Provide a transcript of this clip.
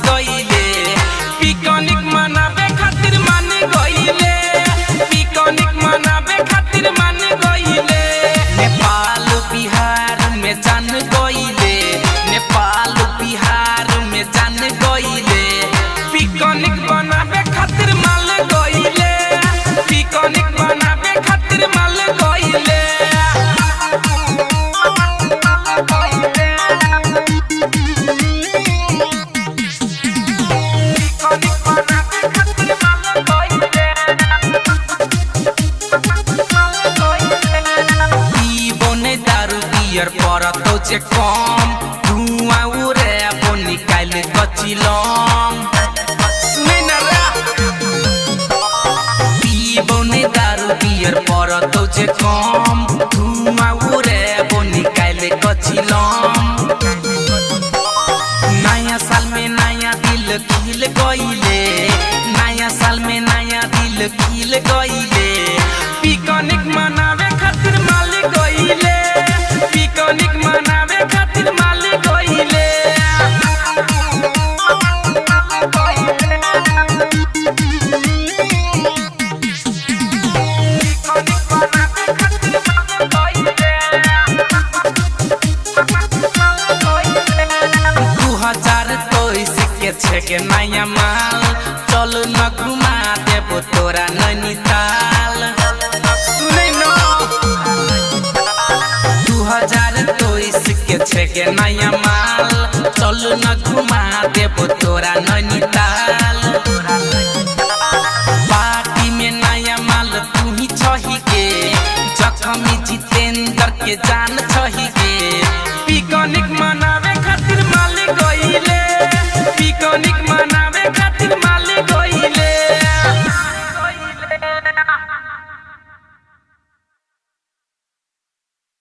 गईले पिकनिक मनावे खातिर मान गईले पिकनिक मनावे खातिर मान गईले नेपाल बिहार में जान गईले नेपाल बिहार में जान गईले पिकनिक मनावे खातिर मान गईले पिकनिक मनावे खातिर मान गईले परतो चे कम धुआं उड़े वो निकाल कचिलम सुने ना रा पीबो ने दारू बियर परतो चे कम धुआं उड़े वो निकाल कचिलम नया साल में नया दिल खिल गईले नया साल में नया दिल खिल गईले पिकनिक मनावे खातिर माल गईले पिकनिक मनावे खातिर माल गईले के नया माल चलो न घुमा देबो तोरा नैनीताल सुनै न 2023 के नया माल चलो न घुमा देबो तोरा नैनीताल पार्टी में नया माल तू ही छही के जखमी जितेंद्र के जान